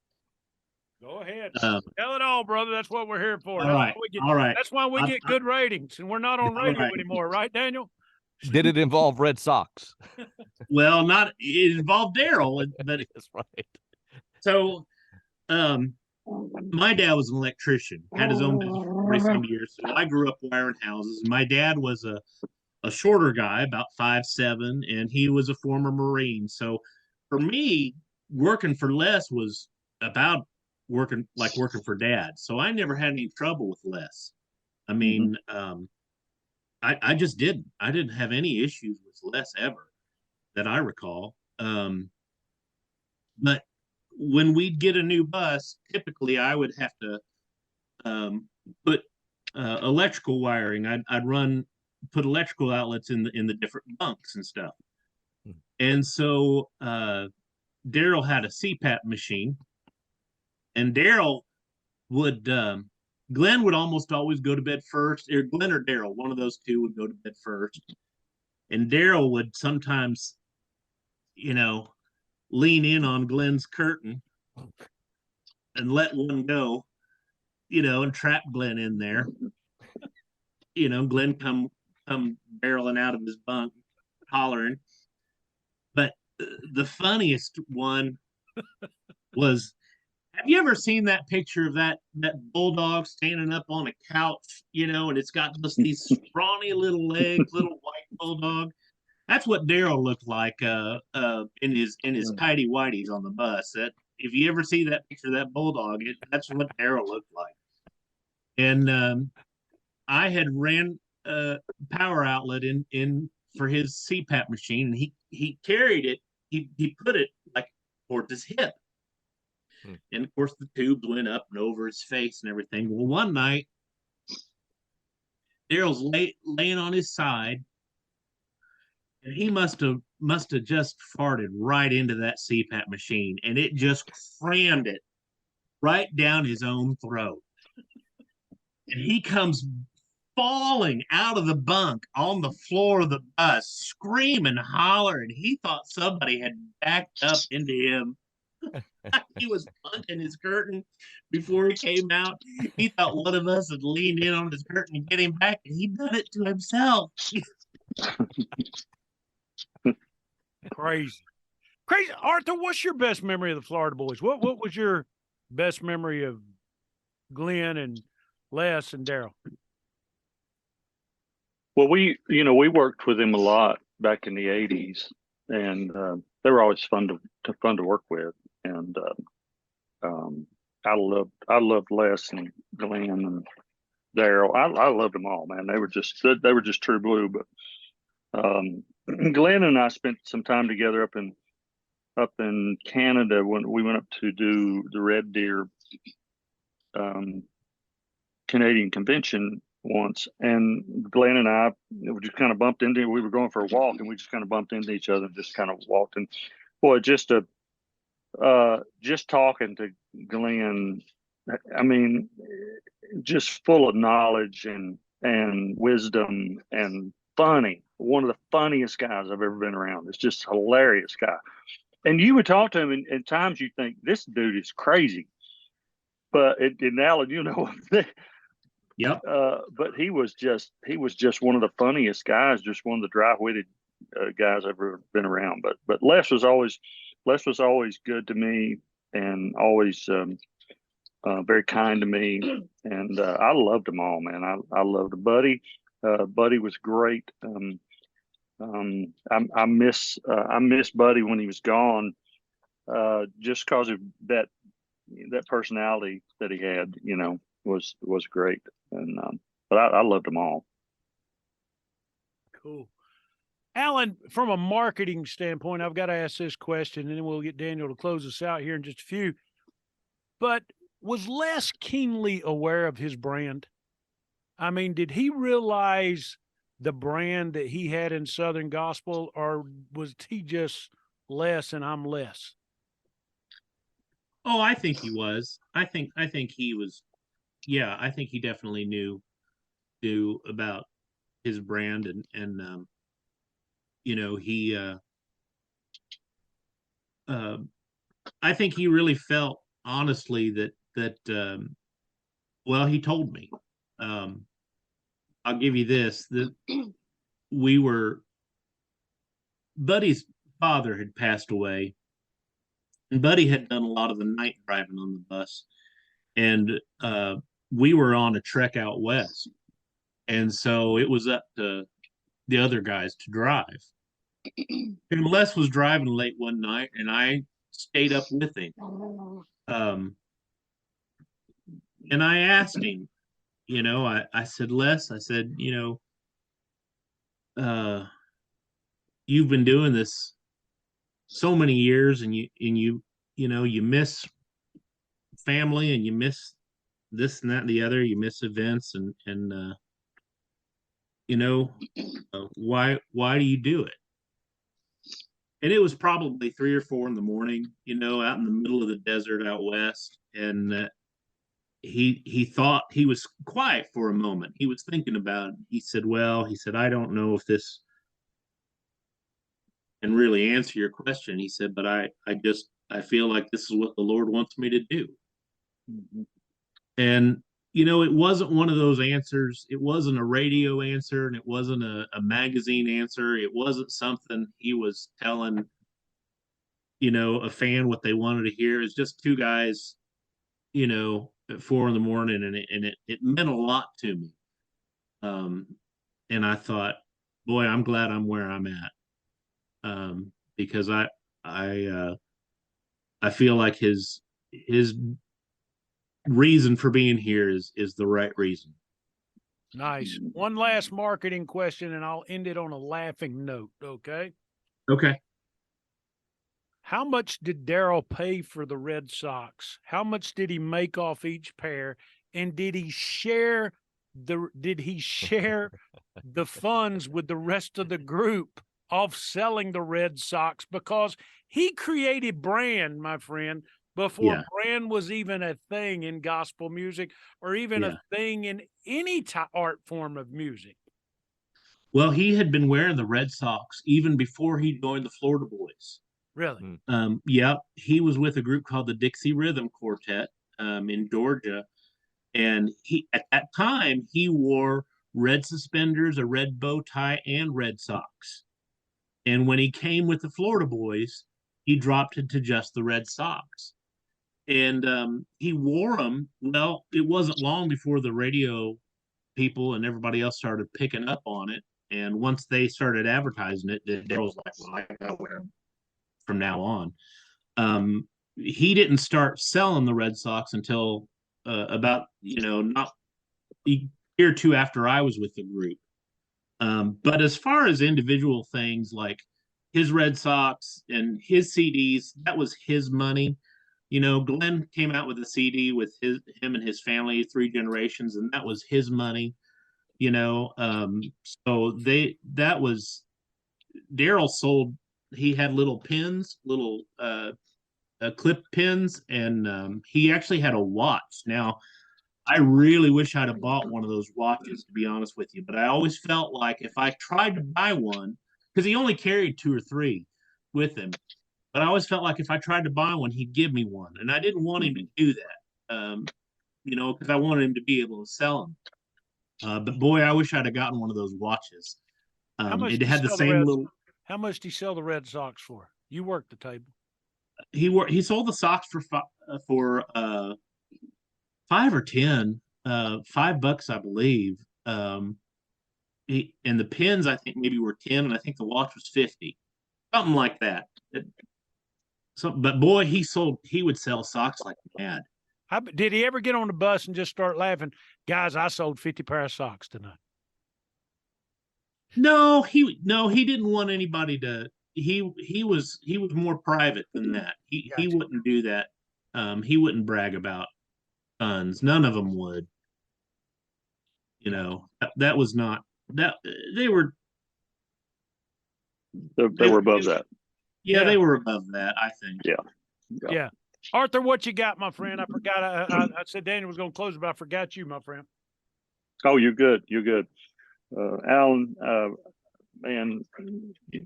Go ahead. Tell it all, brother. That's what we're here for. All right. That's why we get good ratings, and we're not on radio anymore, right, Daniel? Did it involve Red Sox? Well, it involved Daryl, but That's right. so my dad was an electrician, had his own business for 40-some years. So I grew up wiring houses. My dad was a shorter guy, about 5'7", and he was a former Marine. So for me, working for Les was about working for Dad. So I never had any trouble with Les. I mean, I just didn't. I didn't have any issues with Les ever that I recall. But when we'd get a new bus, typically I would have to put electrical wiring. I'd put electrical outlets in the different bunks and stuff. And so Daryl had a CPAP machine, and Daryl would Glenn would almost always go to bed first, or Glenn or Daryl, one of those two would go to bed first. And Daryl would sometimes, lean in on Glenn's curtain and let one go, and trap Glenn in there. Glenn come come barreling out of his bunk, hollering. But the funniest one was, have you ever seen that picture of that bulldog standing up on a couch, and it's got just these scrawny little legs, little white bulldog? That's what Daryl looked like in his tidy whities on the bus. That, if you ever see that picture of that bulldog, that's what Daryl looked like. And I had ran a power outlet in for his CPAP machine, and he carried it. He put it like towards his hip. And of course, the tubes went up and over his face and everything. Well, one night, Daryl's laying on his side, and he must have just farted right into that CPAP machine, and it just crammed it right down his own throat. And he comes falling out of the bunk on the floor of the bus, screaming, hollering. He thought somebody had backed up into him. He was punching his curtain before he came out. He thought one of us had leaned in on his curtain to get him back, and he'd done it to himself. Crazy. Arthur, what's your best memory of the Florida Boys? What was your best memory of Glenn and Les and Daryl? Well, we worked with him a lot back in the '80s, and they were always fun to work with. And I loved Les and Glenn and Daryl. I loved them all, man. They were just true blue. But Glenn and I spent some time together up in Canada when we went up to do the Red Deer Canadian Convention once, and Glenn and I we just kind of bumped into. We were going for a walk, and we just kind of bumped into each other and just kind of walked. And boy, just talking to Glenn, I mean, just full of knowledge and wisdom and funny. One of the funniest guys I've ever been around. It's just a hilarious guy. And you would talk to him, and at times you think this dude is crazy, but Alan, Yep. But he was just one of the funniest guys, just one of the dry-witted guys I've ever been around. But Les was always good to me, and always very kind to me, and I loved them all, man. I loved Buddy. Buddy was great. I miss Buddy when he was gone, just because of that personality that he had. Was great. And but I loved them all. Cool. Allen, from a marketing standpoint, I've got to ask this question, and then we'll get Daniel to close us out here in just a few. But was Les keenly aware of his brand? I mean, did he realize the brand that he had in Southern Gospel, or was he just Les and I'm Les? Oh, I think he was. I think he was. Yeah, I think he definitely knew about his brand, and he I think he really felt honestly that well, he told me. I'll give you this, that Buddy's father had passed away, and Buddy had done a lot of the night driving on the bus, and we were on a trek out west, and so it was up to the other guys to drive. And Les was driving late one night, and I stayed up with him. And I asked him, I said, Les, I said, you've been doing this so many years, and you miss family, and you miss this and that and the other, you miss events, and why do you do it? And it was probably 3 or 4 in the morning, out in the middle of the desert out west. And he thought, he was quiet for a moment. He was thinking about it. He said, I don't know if this can really answer your question. He said, but I feel like this is what the Lord wants me to do. Mm-hmm. And it wasn't one of those answers. It wasn't a radio answer, and it wasn't a magazine answer. It wasn't something he was telling, a fan what they wanted to hear. It's just two guys, at 4 in the morning, and it meant a lot to me. Um, and I thought, boy, I'm glad I'm where I'm at. Because I I feel like his reason for being here is the right reason. Nice. One last marketing question, and I'll end it on a laughing note. Okay. Okay. How much did Darrell pay for the Red Sox? How much did he make off each pair? And did he share the funds with the rest of the group of selling the Red Sox? Because he created brand, my friend, before Yeah. brand was even a thing in gospel music or even Yeah. a thing in any art form of music. Well, he had been wearing the Red Sox even before he joined the Florida Boys. Really? Yeah, he was with a group called the Dixie Rhythm Quartet in Georgia, and he at that time he wore red suspenders, a red bow tie, and red socks. And when he came with the Florida Boys, he dropped into just the Red Sox, and he wore them. Well, it wasn't long before the radio people and everybody else started picking up on it. And once they started advertising it, Darrell was like, "Well, I gotta wear them from now on." He didn't start selling the Red Sox until about not a year or two after I was with the group. But as far as individual things like his Red Sox and his CDs, that was his money. Glenn came out with a CD with him and his family, 3 generations, and that was his money. So that was Darrell sold. He had little pins, little clip pins, and he actually had a watch. Now, I really wish I'd have bought one of those watches, to be honest with you. But I always felt like if I tried to buy one, because he only carried 2 or 3 with him, but I always felt like if I tried to buy one, he'd give me one, and I didn't want him to do that. Because I wanted him to be able to sell them. But boy, I wish I'd have gotten one of those watches. It had the same little. How much did he sell the Red Sox for? You worked the table. He sold the socks for 5 or 10, $5, I believe. And the pins I think maybe were 10, and I think the watch was 50, something like that. But boy, he would sell socks like mad. Did he ever get on the bus and just start laughing? Guys, I sold 50 pair of socks tonight. No, he didn't want anybody to. He was more private than that. He wouldn't do that. He wouldn't brag about funds. None of them would. That was not that they were. They were above that. Yeah, they were above that, I think. Yeah. Arthur, what you got, my friend? I forgot. I said Daniel was going to close, but I forgot you, my friend. Oh, you're good. You're good. Allen, man,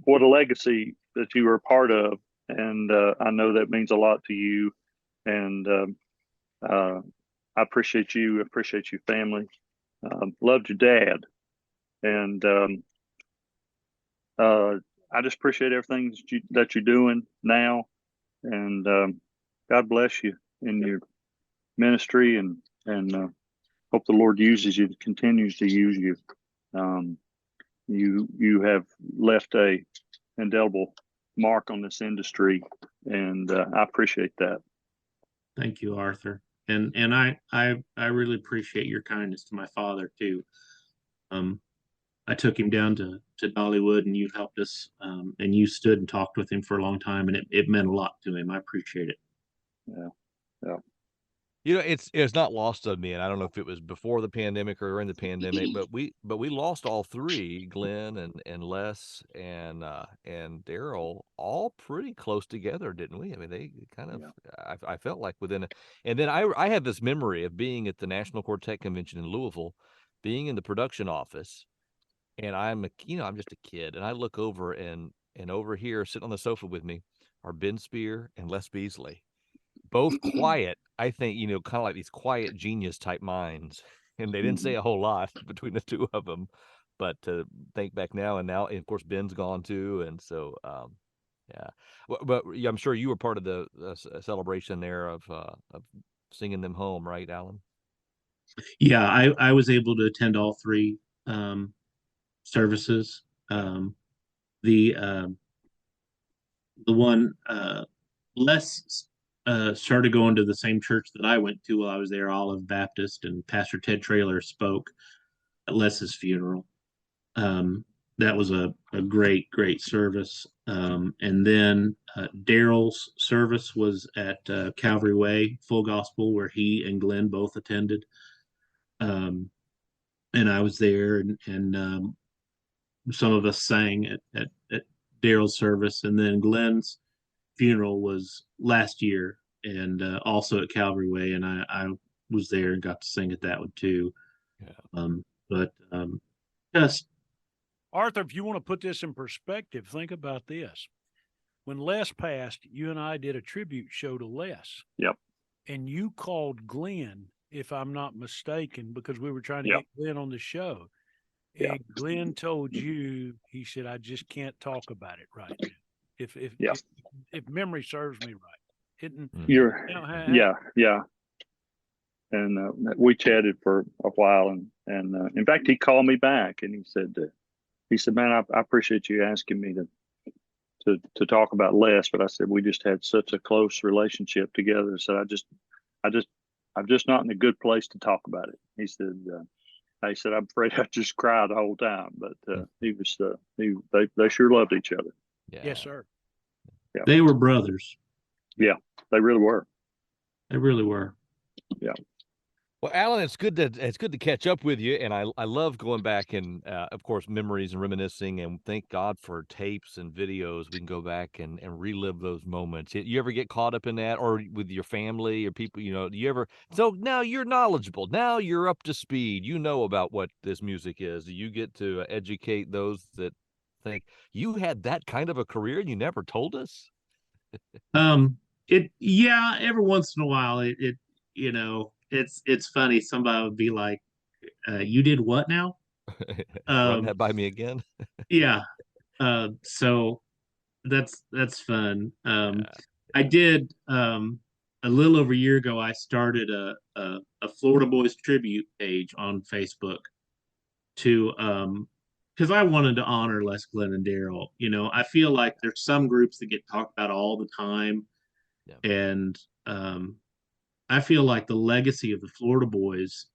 what a legacy that you were a part of. And I know that means a lot to you. And I appreciate you. Appreciate your family. Loved your dad. And I just appreciate everything that you're doing now. And God bless you in your ministry, and hope the Lord uses you, continues to use you. You have left a indelible mark on this industry, and I appreciate that. Thank you, Arthur, and I really appreciate your kindness to my father too. I took him down to Dollywood, and you helped us, and you stood and talked with him for a long time, and it meant a lot to him. I appreciate it. Yeah. It's not lost on me, and I don't know if it was before the pandemic or in the pandemic, but we lost all 3, Glenn and Les and Darrell, all pretty close together, didn't we? I mean, they kind of. Yeah. I felt like and then I have this memory of being at the National Quartet Convention in Louisville, being in the production office, and I'm just a kid, and I look over and over here sitting on the sofa with me are Ben Spear and Les Beasley. both quiet. I think, kind of like these quiet genius type minds, and they didn't say a whole lot between the two of them. But to think back now, and of course Ben's gone too, and so yeah. But yeah, I'm sure you were part of the celebration there of singing them home, right, Alan? Yeah, I was able to attend all three services. The one Les started going to the same church that I went to while I was there, Olive Baptist, and Pastor Ted Traylor spoke at Les's funeral. That was a great service. And then Daryl's service was at Calvary Way Full Gospel, where he and Glenn both attended. And I was there, and some of us sang at Daryl's service, and then Glenn's funeral was last year, and also at Calvary Way, and I was there and got to sing at that one too. Yeah. But just Arthur, if you want to put this in perspective, think about this. When Les passed, you and I did a tribute show to Les. Yep. And you called Glenn, if I'm not mistaken, because we were trying to get Glenn on the show. And Glenn told you, he said, I just can't talk about it right now. If memory serves me right. And we chatted for a while, and in fact, he called me back and he said, man, I appreciate you asking me to talk about Les, but I said, we just had such a close relationship together. So I'm just not in a good place to talk about it. He said, I'm afraid I just cried the whole time, but they sure loved each other. Yeah. Yes, sir. Yeah. They were brothers. Yeah, they really were. They really were. Yeah. Well, Alan, it's good to catch up with you, and I love going back and of course memories and reminiscing, and thank God for tapes and videos. We can go back and relive those moments. You ever get caught up in that, or with your family or people? Do you ever? So now you're knowledgeable. Now you're up to speed. You know about what this music is. Do you get to educate those that think you had that kind of a career and you never told us? Every once in a while it's funny. Somebody would be like, you did what now? Run that by me again. Yeah. So that's fun. I did a little over a year ago, I started a Florida Boys tribute page on Facebook to because I wanted to honor Les, Glenn, and Daryl. I feel like there's some groups that get talked about all the time. Yeah. And I feel like the legacy of the Florida Boys,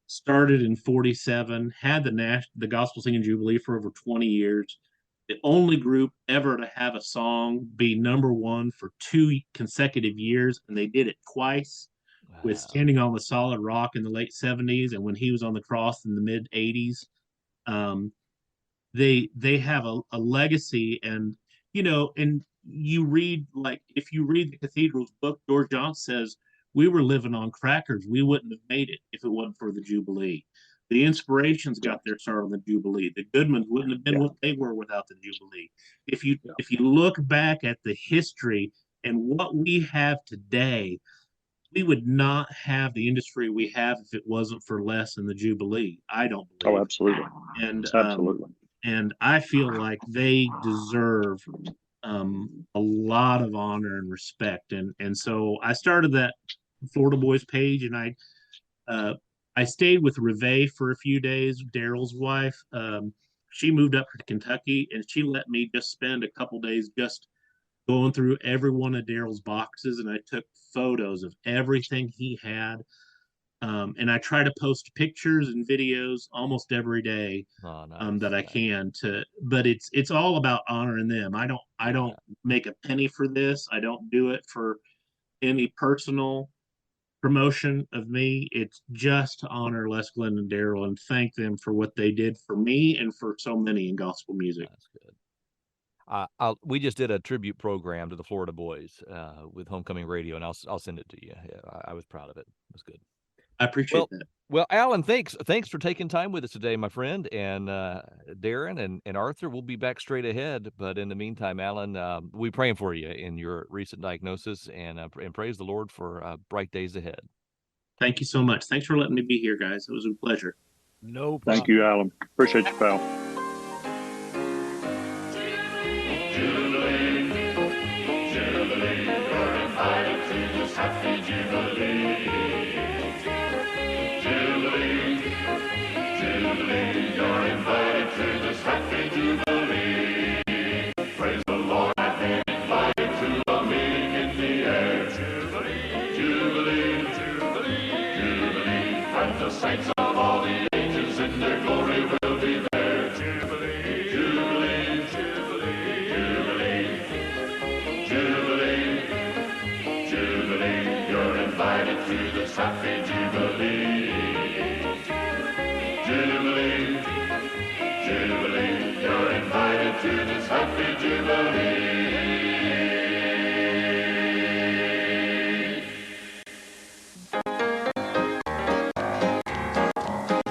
started in '47, had the Gospel Singing Jubilee for over 20 years. The only group ever to have a song be number one for 2 consecutive years, and they did it twice. Wow. With Standing on the Solid Rock in the late '70s, and when he was on the cross in the mid '80s. They have a legacy, and and you read, like, if you read the Cathedral's book, George Johnson says, we were living on crackers. We wouldn't have made it if it wasn't for the Jubilee. The Inspirations got their start on the Jubilee. The Goodmans wouldn't have been what they were without the Jubilee. If you look back at the history and what we have today, we would not have the industry we have if it wasn't for Les and the Jubilee. I don't believe. Oh, absolutely. And absolutely. And I feel like they deserve a lot of honor and respect. And so I started that Florida Boys page, and I stayed with Reve for a few days, Daryl's wife. She moved up to Kentucky, and she let me just spend a couple days just going through every one of Daryl's boxes, and I took photos of everything he had. And I try to post pictures and videos almost every day that I can but it's all about honoring them. I don't make a penny for this. I don't do it for any personal promotion of me. It's just to honor Les, Glenn, and Daryl and thank them for what they did for me and for so many in gospel music. That's good. We just did a tribute program to the Florida Boys with Homecoming Radio, and I'll send it to you. I was proud of it. It was good. I appreciate that. Well, Alan, thanks for taking time with us today, my friend. And Darren and Arthur, we'll be back straight ahead. But in the meantime, Alan, we're praying for you in your recent diagnosis, and praise the Lord for bright days ahead. Thank you so much. Thanks for letting me be here, guys. It was a pleasure. No problem. Thank you, Alan. Appreciate you, pal. Saints of all the ages in their glory will be there. Jubilee, jubilee, jubilee, jubilee, jubilee, jubilee. You're invited to this happy jubilee. Jubilee, jubilee. You're invited to this happy jubilee.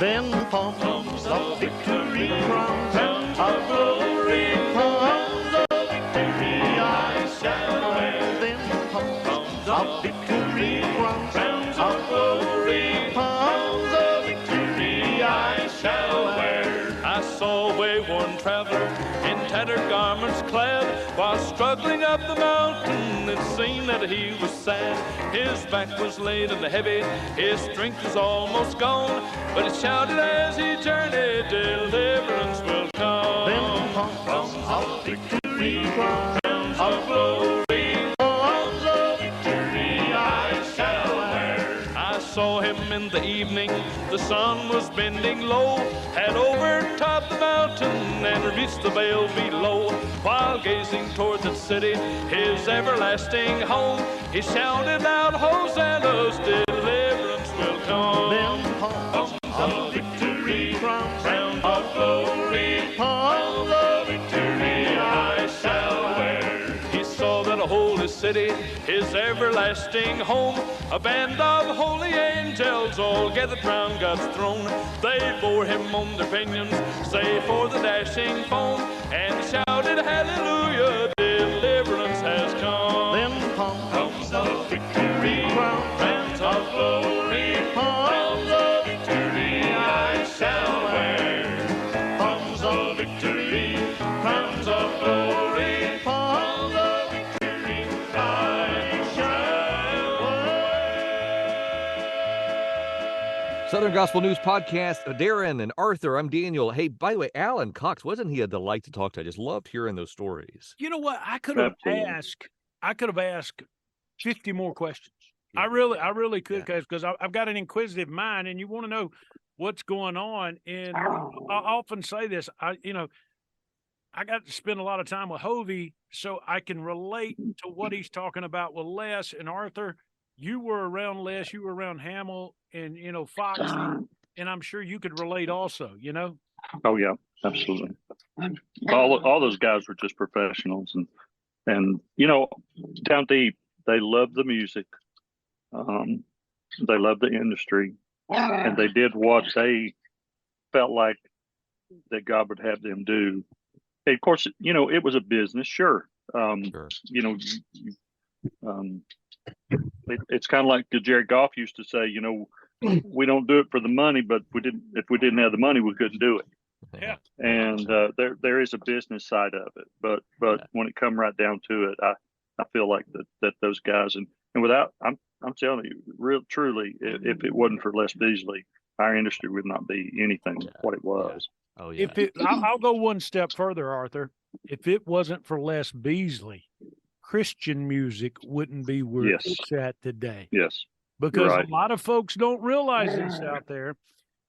Then comes the victory crowns of glory, crowns of victory I shall wear. Then comes the victory crowns of glory, crowns of victory I shall wear. I saw a way-worn traveler in tattered garments clad, while struggling up the mountain it seemed that he was sad. His back was laid and heavy, his strength was almost gone, but he shouted as he journeyed, deliverance will come. Then comes the victory crowns of glory, crowns of victory I shall wear. I saw him in the evening, the sun was bending low, had overtopped the mountain and reached the vale below. While gazing toward the city, his everlasting home, he shouted out, Hosanna's deliverance will come. Then comes the victory crowns of glory, crowns of victory I shall wear. He saw that a holy city, his everlasting home, a band of holy angels all gathered round God's throne. They bore him on their pinions, say for the dashing foam, and shouted, Hallelujah, deliverance has come. Then comes the victory crowns of glory, crowns of victory I shall wear. Crowns of victory, crowns of glory, crowns of victory I shall wear. Southern Gospel News Podcast, Darren and Arthur. I'm Daniel. Hey, by the way, Allen Cox, wasn't he a delight to talk to? I just loved hearing those stories. You know what? I could have asked 50 more questions. Yeah. I really could, because I've got an inquisitive mind, and you want to know what's going on. And I often say this, I got to spend a lot of time with Hovey, so I can relate to what he's talking about with Les and Arthur. You were around Les, you were around Hamill, and Fox, and I'm sure you could relate also. Oh yeah, absolutely. All those guys were just professionals, and down deep, they loved the music. They loved the industry, and they did what they felt like that God would have them do. And of course, it was a business, sure. Sure. It's kind of like Jerry Goff used to say, we don't do it for the money, but if we didn't have the money, we couldn't do it. Yeah. And there is a business side of it, but when it come right down to it, I feel like that those guys and without, I'm telling you, real truly, if it wasn't for Les Beasley, our industry would not be anything what it was. Oh yeah. I'll go one step further, Arthur. If it wasn't for Les Beasley, Christian music wouldn't be where it's at today. Yes. Because right. A lot of folks don't realize this out there.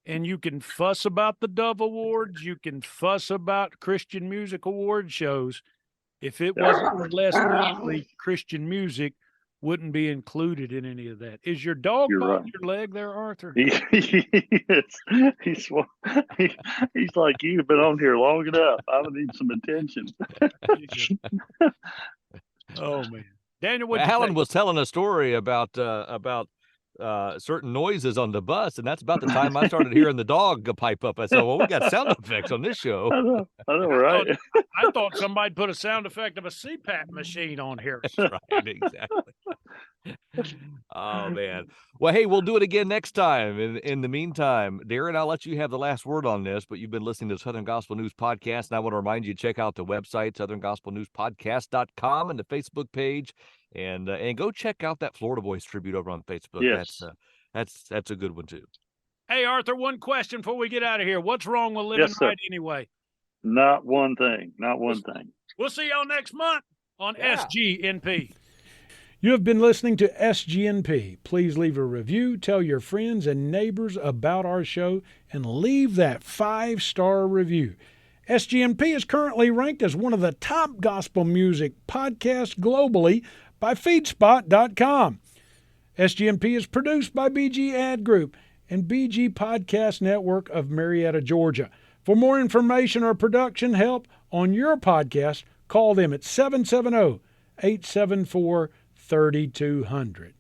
And you can fuss about the Dove Awards, you can fuss about Christian music award shows. If it wasn't for Les Beasley, Christian music wouldn't be included in any of that. Is your dog on your leg there, Arthur? He's like, you've been on here long enough. I need some attention. Oh man, Daniel, Alan was telling a story about certain noises on the bus, and that's about the time I started hearing the dog pipe up. I said, "Well, we got sound effects on this show." I know, right? I thought somebody put a sound effect of a CPAP machine on here. Right, exactly. Oh man. Well, hey, we'll do it again next time. In the meantime, Darren, I'll let you have the last word on this, but you've been listening to Southern Gospel News Podcast, and I want to remind you to check out the website, southerngospelnewspodcast.com, and the Facebook page, and go check out that Florida Boys tribute over on Facebook. Yes. That's a good one too. Hey, Arthur, one question before we get out of here. What's wrong with living Yes, sir. right anyway? Not one thing. Not one thing. We'll see y'all next month on Yeah. SGNP. You have been listening to SGNP. Please leave a review, tell your friends and neighbors about our show, and leave that 5-star review. SGNP is currently ranked as one of the top gospel music podcasts globally by feedspot.com. SGNP is produced by BG Ad Group and BG Podcast Network of Marietta, Georgia. For more information or production help on your podcast, call them at 770-874-3200.